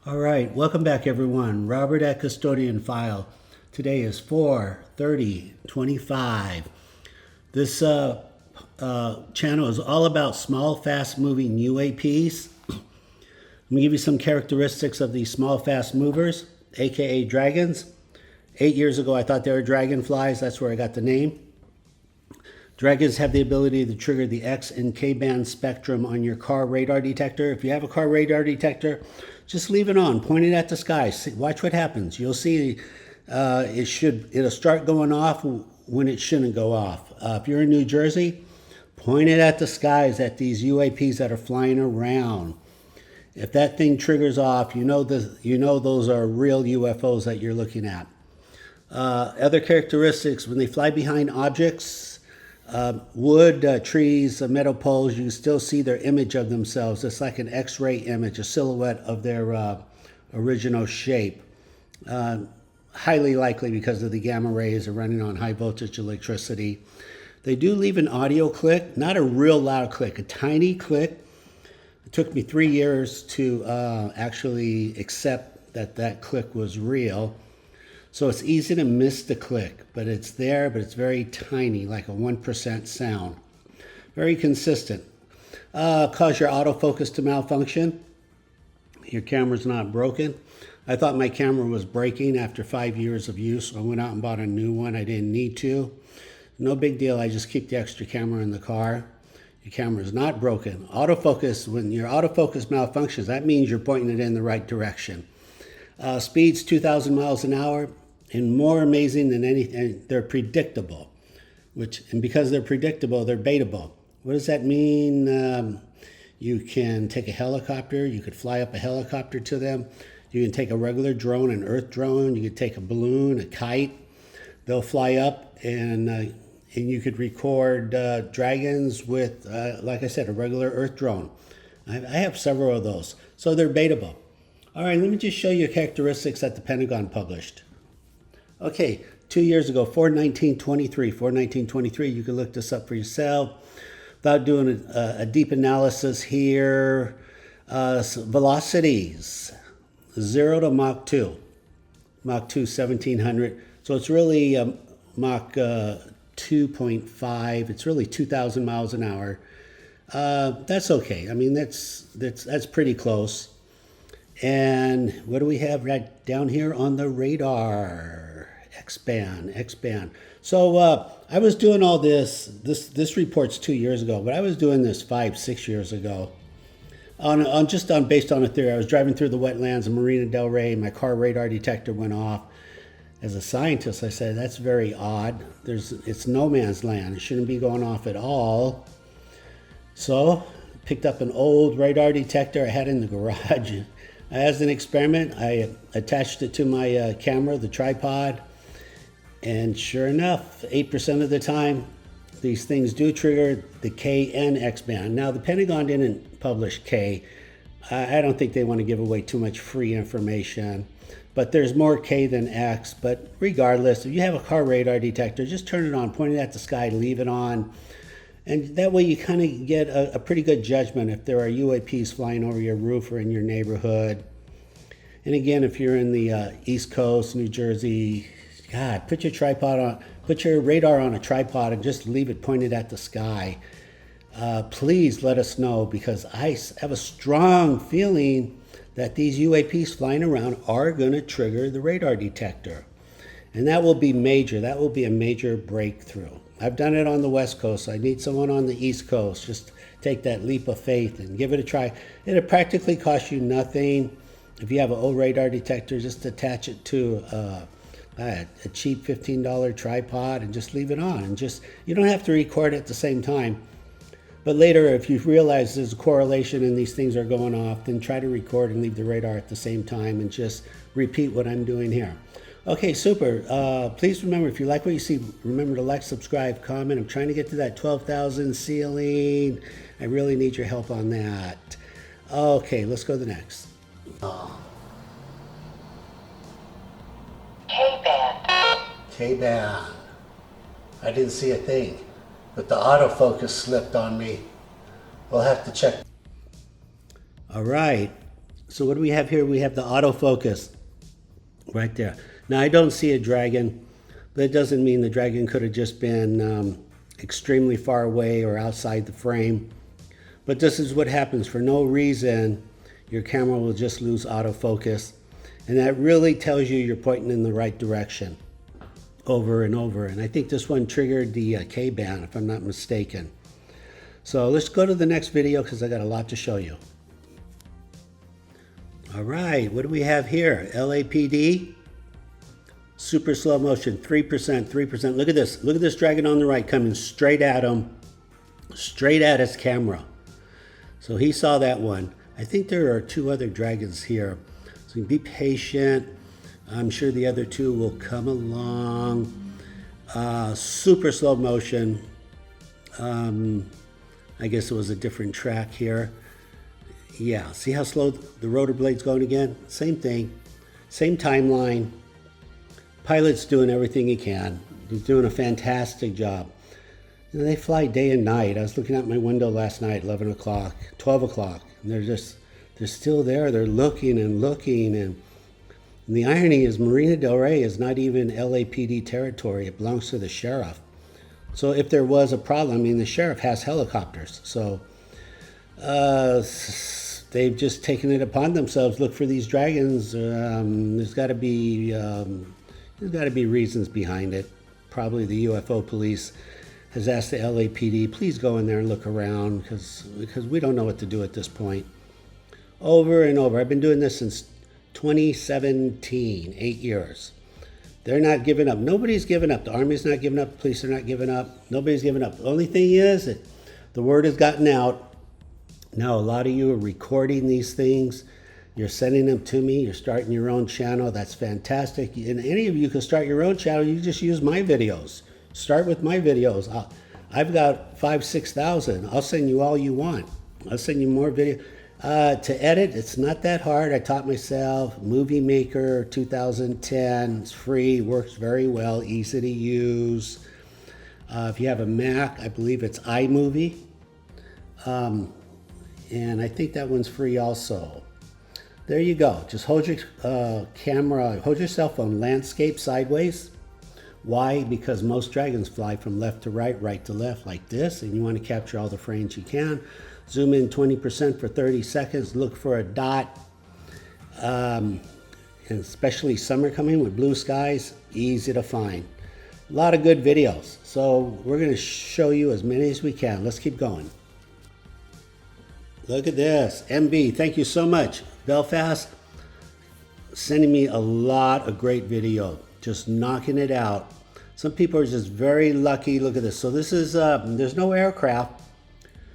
All right, welcome back everyone. Robert at Custodian File. Today is 4/30/25. This channel is all about small, fast-moving UAPs. I'm going to give you some characteristics of these small, fast movers, aka dragons. 8 years ago, I thought they were dragonflies. That's where I got the name. Dragons have the ability to trigger the X and K band spectrum on your car radar detector. If you have a car radar detector, just leave it on, point it at the sky. Watch what happens. You'll see it'll start going off when it shouldn't go off. If you're in New Jersey, point it at the skies at these UAPs that are flying around. If that thing triggers off, you know those are real UFOs that you're looking at. Other characteristics: when they fly behind objects, wood, trees, metal poles, you can still see their image of themselves. It's like an X-ray image, a silhouette of their original shape. Highly likely because of the gamma rays are running on high voltage electricity. They do leave an audio click, not a real loud click, a tiny click. It took me 3 years to actually accept that click was real. So it's easy to miss the click, but it's there, but it's very tiny, like a 1% sound. Very consistent. Cause your autofocus to malfunction. Your camera's not broken. I thought my camera was breaking after 5 years of use, so I went out and bought a new one. I didn't need to. No big deal, I just keep the extra camera in the car. Your camera's not broken. Autofocus, when your autofocus malfunctions, that means you're pointing it in the right direction. Speeds 2,000 miles an hour. And more amazing than anything, they're predictable. And because they're predictable, they're baitable. What does that mean? You can take a helicopter. You could fly up a helicopter to them. You can take a regular drone, an earth drone. You could take a balloon, a kite. They'll fly up, and you could record dragons with, like I said, a regular earth drone. I have several of those. So they're baitable. All right, let me just show you characteristics that the Pentagon published. Okay, 2 years ago, 4/19/23, you can look this up for yourself without doing a deep analysis here. Velocities, 0 to Mach 2. Mach 2, 1700. So it's really Mach 2.5. It's really 2,000 miles an hour. That's okay. I mean, that's pretty close. And what do we have right down here on the radar? X-band. So I was doing all this report's 2 years ago, but I was doing this 5-6 years ago. Based on a theory. I was driving through the wetlands of Marina Del Rey. My car radar detector went off. As a scientist, I said, that's very odd. It's no man's land. It shouldn't be going off at all. So picked up an old radar detector I had in the garage. As an experiment, I attached it to my camera, the tripod, and sure enough, 8% of the time, these things do trigger the K and X band. Now, the Pentagon didn't publish K. I don't think they want to give away too much free information, but there's more K than X. But regardless, if you have a car radar detector, just turn it on, point it at the sky, leave it on. And that way you kind of get a pretty good judgment if there are UAPs flying over your roof or in your neighborhood. And again, if you're in the East Coast, New Jersey, God, put your radar on a tripod and just leave it pointed at the sky. Please let us know, because I have a strong feeling that these UAPs flying around are going to trigger the radar detector. And that will be major. That will be a major breakthrough. I've done it on the West Coast. I need someone on the East Coast. Just take that leap of faith and give it a try. It'll practically cost you nothing. If you have an old radar detector, just attach it to a cheap $15 tripod and just leave it on. And you don't have to record at the same time. But later, if you realize there's a correlation and these things are going off, then try to record and leave the radar at the same time and just repeat what I'm doing here. Okay, super. Please remember, if you like what you see, remember to like, subscribe, comment. I'm trying to get to that 12,000 ceiling. I really need your help on that. Okay, let's go to the next. K-band. K-band. I didn't see a thing, but the autofocus slipped on me. We'll have to check. All right. So what do we have here? We have the autofocus right there. Now I don't see a dragon, but it doesn't mean the dragon could have just been extremely far away or outside the frame. But this is what happens. For no reason, your camera will just lose autofocus. And that really tells you you're pointing in the right direction over and over. And I think this one triggered the K-band, if I'm not mistaken. So let's go to the next video because I got a lot to show you. All right, what do we have here? LAPD, super slow motion, 3%, 3%. Look at this. Look at this dragon on the right coming straight at him, straight at his camera. So he saw that one. I think there are 2 other dragons here. So be patient. I'm sure the other 2 will come along. Super slow motion. I guess it was a different track here. Yeah, see how slow the rotor blade's going again? Same thing, same timeline. Pilot's doing everything he can. He's doing a fantastic job. You know, they fly day and night. I was looking out my window last night, 11 o'clock, 12 o'clock, and they're still there. They're looking and looking. And the irony is Marina Del Rey is not even LAPD territory. It belongs to the sheriff. So if there was a problem, I mean, the sheriff has helicopters. So they've just taken it upon themselves. Look for these dragons. There's got to be reasons behind it. Probably the UFO police has asked the LAPD, please go in there and look around because we don't know what to do at this point. Over and over. I've been doing this since 2017, 8 years. They're not giving up. Nobody's giving up. The Army's not giving up. The police are not giving up. Nobody's giving up. The only thing is that the word has gotten out. Now, a lot of you are recording these things. You're sending them to me. You're starting your own channel. That's fantastic. And any of you can start your own channel. You just use my videos. Start with my videos. I've got 5,000, 6,000. I'll send you all you want. I'll send you more video. To edit, it's not that hard. I taught myself. Movie Maker 2010. It's free. Works very well. Easy to use. If you have a Mac, I believe it's iMovie. And I think that one's free also. There you go. Just hold your camera, hold your cell phone landscape sideways. Why? Because most dragons fly from left to right, right to left like this, and you want to capture all the frames you can. Zoom in 20% for 30 seconds. Look for a dot. And especially summer coming with blue skies, easy to find. A lot of good videos. So we're going to show you as many as we can. Let's keep going. Look at this. MB, thank you so much. Belfast, sending me a lot of great video. Just knocking it out. Some people are just very lucky. Look at this. So this is, there's no aircraft.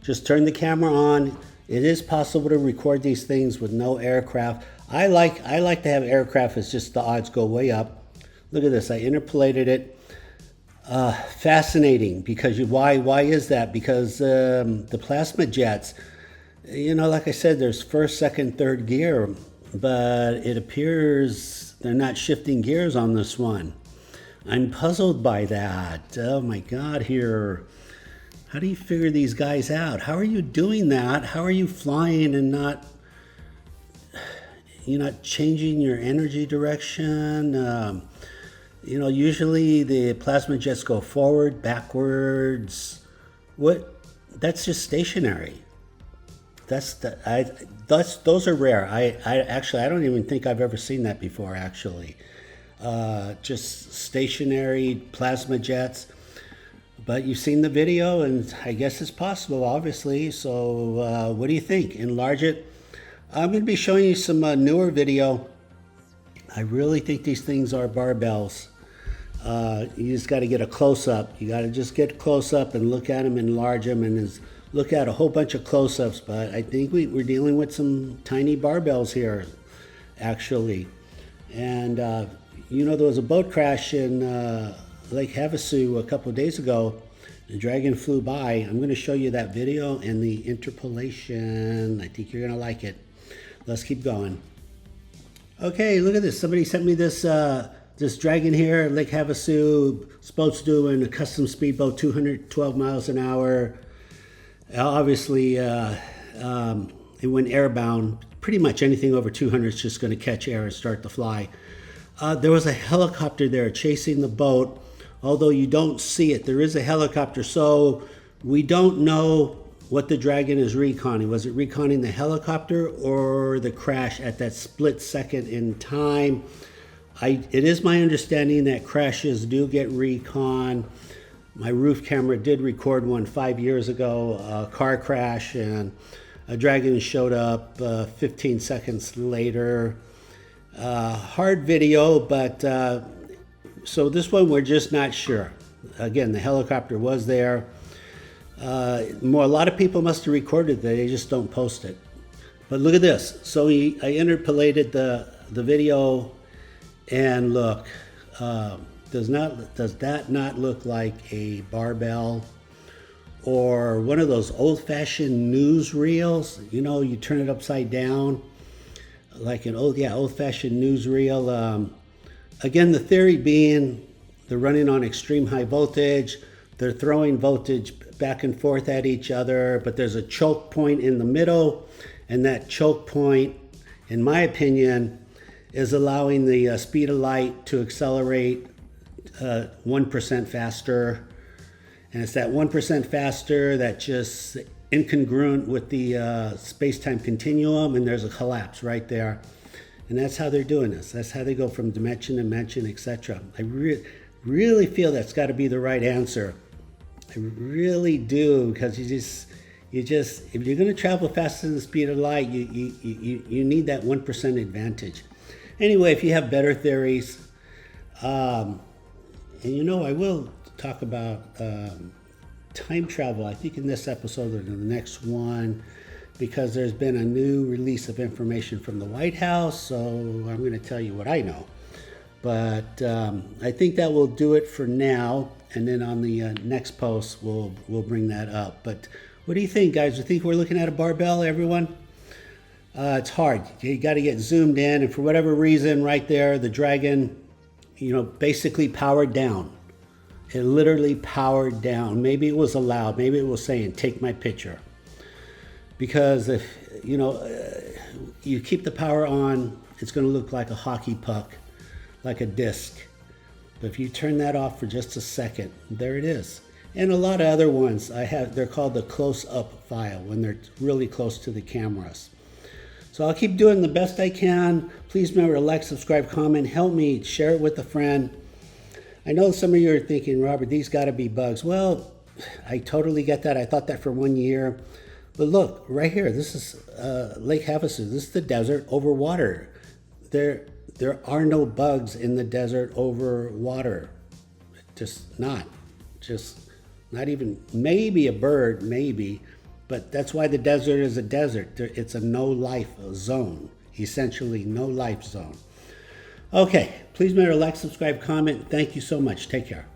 Just turn the camera on. It is possible to record these things with no aircraft. I like to have aircraft. It's just the odds go way up. Look at this. I interpolated it. Fascinating. Because why is that? Because the plasma jets, you know, like I said, there's first, second, third gear, but it appears they're not shifting gears on this one. I'm puzzled by that. Oh my God, here. How do you figure these guys out? How are you doing that? How are you flying and you're not changing your energy direction? You know, usually the plasma jets go forward, backwards. That's just stationary. Those are rare. I don't even think I've ever seen that before, actually. Just stationary plasma jets. But you've seen the video, and I guess it's possible, obviously. So what do you think? Enlarge it. I'm going to be showing you some newer video. I really think these things are barbells. You just got to get a close-up. You got to just get close up and look at them, enlarge them, and look at a whole bunch of close-ups. But I think we're dealing with some tiny barbells here, actually. And, you know, there was a boat crash in Lake Havasu a couple of days ago. The dragon flew by. I'm going to show you that video and the interpolation. I think you're going to like it. Let's keep going. Okay, look at this. Somebody sent me this this dragon here, Lake Havasu. This boat's doing a custom speedboat, 212 miles an hour. Obviously, it went airbound, pretty much anything over 200 is just going to catch air and start to fly. There was a helicopter there chasing the boat. Although you don't see it, there is a helicopter. So we don't know what the Dragon is reconning. Was it reconning the helicopter or the crash at that split second in time? It is my understanding that crashes do get recon. My roof camera did record one 5 years ago, a car crash, and a Dragon showed up 15 seconds later. Hard video, but so this one we're just not sure. Again, the helicopter was there. A lot of people must have recorded that, they just don't post it. But look at this. So I interpolated the video, and look, does that not look like a barbell or one of those old-fashioned newsreels? You know, you turn it upside down, like an old-fashioned newsreel. Again, the theory being they're running on extreme high voltage. They're throwing voltage back and forth at each other, but there's a choke point in the middle, and that choke point, in my opinion, is allowing the speed of light to accelerate 1% faster. And it's that 1% faster that's just incongruent with the space-time continuum, and there's a collapse right there. And that's how they're doing this. That's how they go from dimension to dimension, etc. I really feel that's got to be the right answer. I really do, because you just if you're going to travel faster than the speed of light, you need that 1% advantage. Anyway, if you have better theories, and you know, I will talk about time travel, I think in this episode or the next one, because there's been a new release of information from the White House, so I'm going to tell you what I know. But I think that will do it for now, and then on the next post we'll bring that up. But what do you think, guys? You think we're looking at a barbell, everyone? It's hard. You got to get zoomed in, and for whatever reason, right there, the Dragon, you know, basically powered down. It literally powered down. Maybe it was allowed. Maybe it was saying, "Take my picture." Because if you know, you keep the power on, it's going to look like a hockey puck, like a disc. But if you turn that off for just a second, there it is. And a lot of other ones they're called the close-up file, when they're really close to the cameras. So I'll keep doing the best I can. Please remember to like, subscribe, comment, help me, share it with a friend. I know some of you are thinking, Robert, these got to be bugs. Well, I totally get that. I thought that for 1 year. But look, right here, this is Lake Havasu. This is the desert over water. There are no bugs in the desert over water. Just not even, maybe a bird, maybe. But that's why the desert is a desert. It's a no-life zone, essentially no-life zone. Okay, please remember to like, subscribe, comment. Thank you so much. Take care.